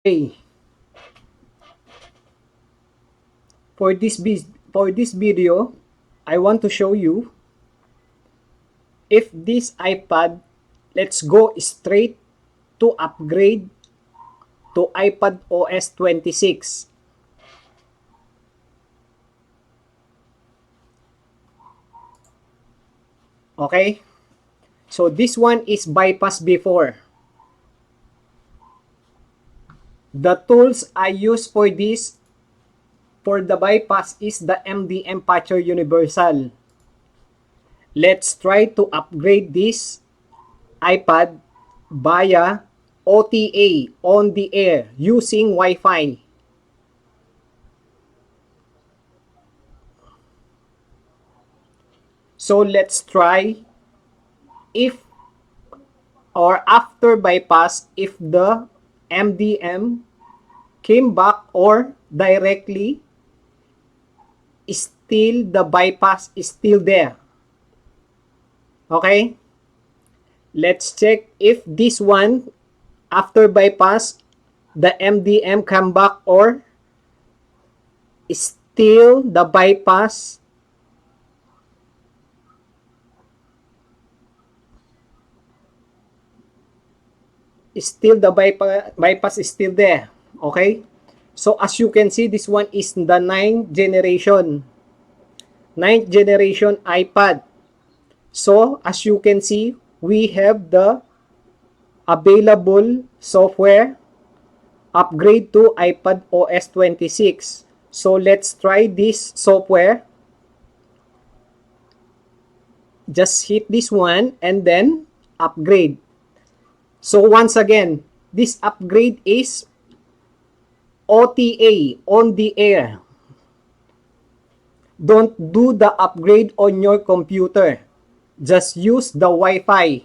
Okay, for this video, I want to show you if this iPad, let's go straight to upgrade to iPad OS 26. Okay? So this one is bypass before. The tools I use for the bypass is the MDM Patcher Universal. Let's try to upgrade this iPad via OTA on the air using Wi-Fi. So let's try if or after bypass if the MDM came back or directly still the bypass is still there. Okay? Let's check if this one after bypass the MDM come back or still the bypass bypass is still there. Okay? So as you can see, this one is the 9th generation. 9th generation iPad. So as you can see, we have the available software upgrade to iPad OS 26. So let's try this software. Just hit this one and then upgrade. So once again, this upgrade is OTA, on the air. Don't do the upgrade on your computer. Just use the Wi-Fi.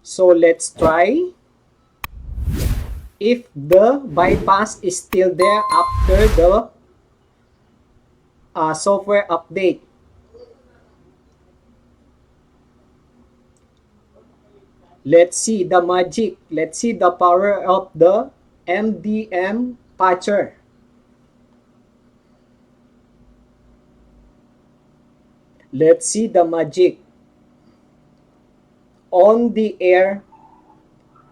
So let's try if the bypass is still there after the software update. Let's see the magic. Let's see the power of the MDM patcher. Let's see the magic. On the air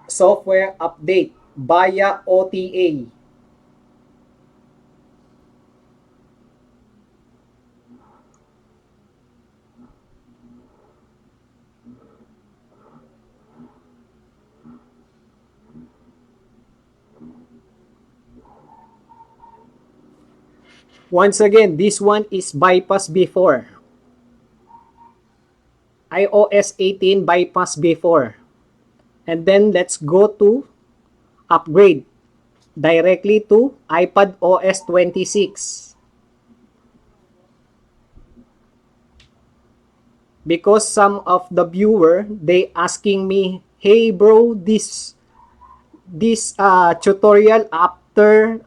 software update via OTA. Once again, this one is bypass before. iOS 18 bypass before. And then let's go to upgrade directly to iPad OS 26. Because some of the viewer, they asking me, hey bro, this tutorial after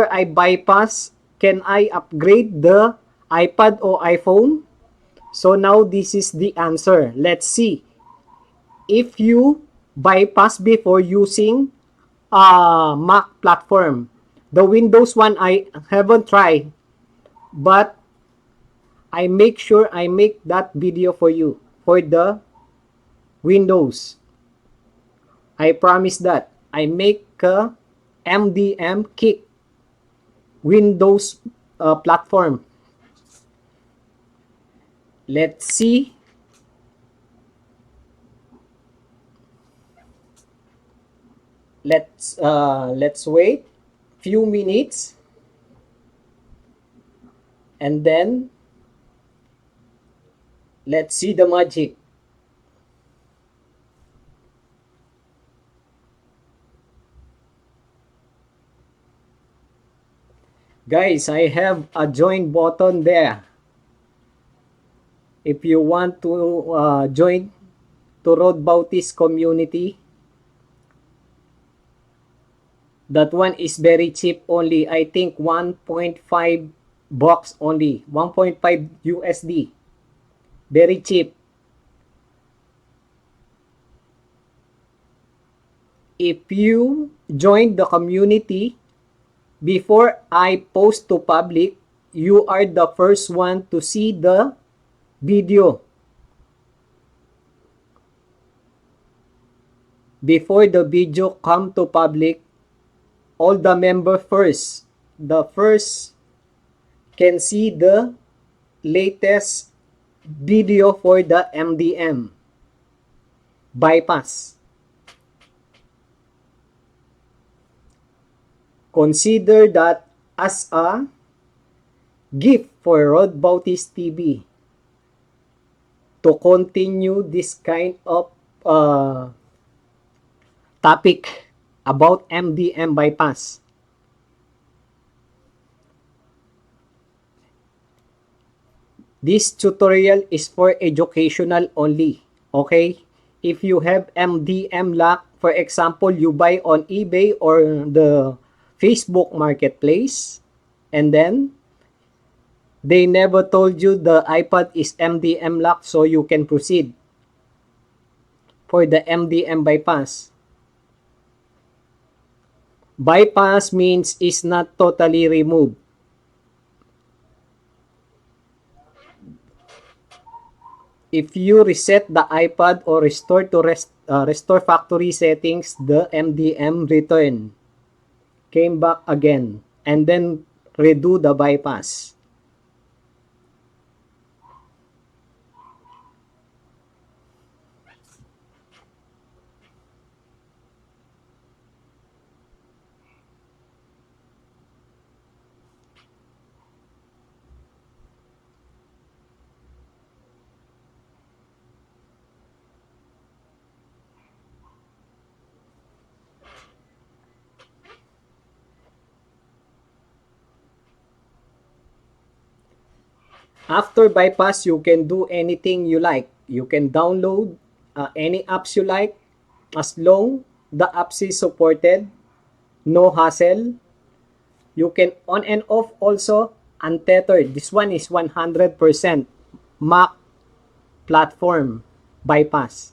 I bypass, can I upgrade the iPad or iPhone? So now this is the answer. Let's see. If you bypass before using Mac platform, the Windows one I haven't tried, but I make sure I make that video for you for the Windows. I promise that I make a MDM kick Windows platform. Let's see. Let's wait few minutes and then let's see the magic. Guys, I have a join button there. If you want to join to Road Bautist community, that one is very cheap only. I think 1.5 bucks only. 1.5 USD. Very cheap. if you join the community before I post to public, you are the first one to see the video. Before the video come to public, all the member first, the first can see the latest video for the MDM bypass. Consider that as a gift for Rod Bautista TV to continue this kind of topic about MDM bypass. This tutorial is for educational only. Okay? If you have MDM lock, for example, you buy on eBay or the Facebook marketplace, and then they never told you the iPad is MDM lock, so you can proceed for the MDM bypass. Bypass means is not totally removed. If you reset the iPad or restore to restore factory settings, the MDM return came back again and then redo the bypass. After bypass, you can do anything you like. You can download any apps you like as long the apps is supported, no hassle. You can on and off also untethered. This one is 100% Mac platform bypass.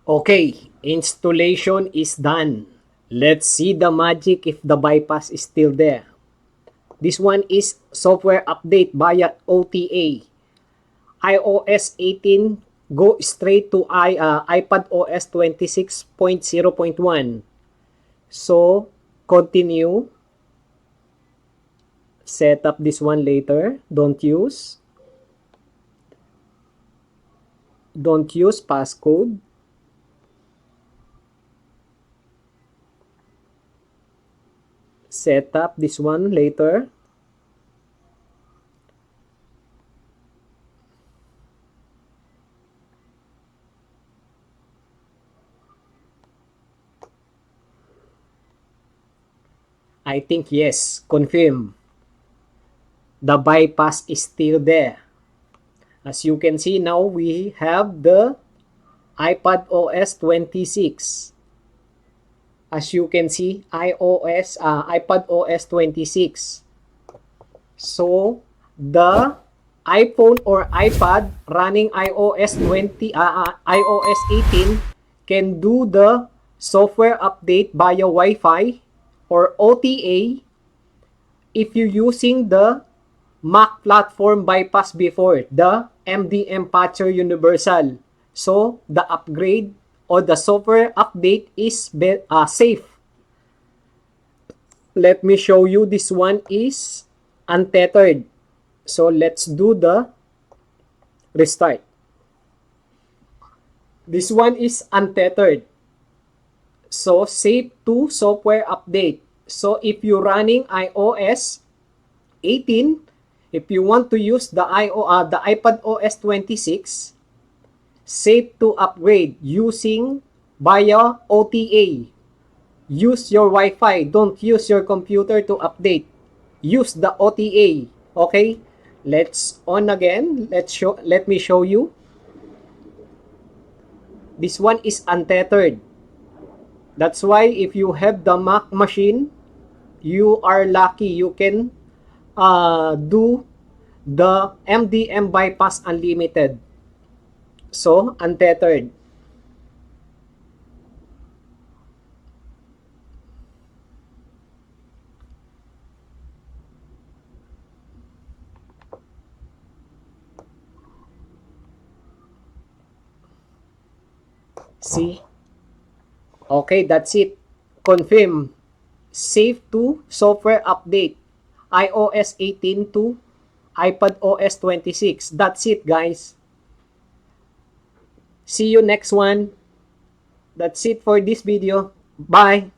Okay, installation is done. Let's see the magic if the bypass is still there. This one is software update via OTA. iOS 18 go straight to iPad OS 26.0.1. So, continue. Set up this one later. Don't use passcode. Set up this one later. I think yes, confirm. The bypass is still there. As you can see now, we have the iPad OS 26. As you can see, iPad OS 26. So, the iPhone or iPad running iOS 18 can do the software update via Wi-Fi or OTA if you're using the Mac platform bypass before, the MDM Patcher Universal. So, the upgrade or the software update is safe. Let me show you. This one is untethered. So, let's do the restart. This one is untethered. So, safe to software update. So, if you're running iOS 18, if you want to use the iPad OS 26, safe to upgrade using via OTA. Use your Wi-Fi. Don't use your computer to update. Use the OTA. Okay? Let's on again. Let me show you. This one is untethered. That's why if you have the Mac machine, you are lucky. You can do the MDM bypass unlimited. So, untethered. See? Okay, that's it. Confirm. Safe to software update. iOS 18 to iPad OS 26. That's it, guys. See you next one. That's it for this video. Bye.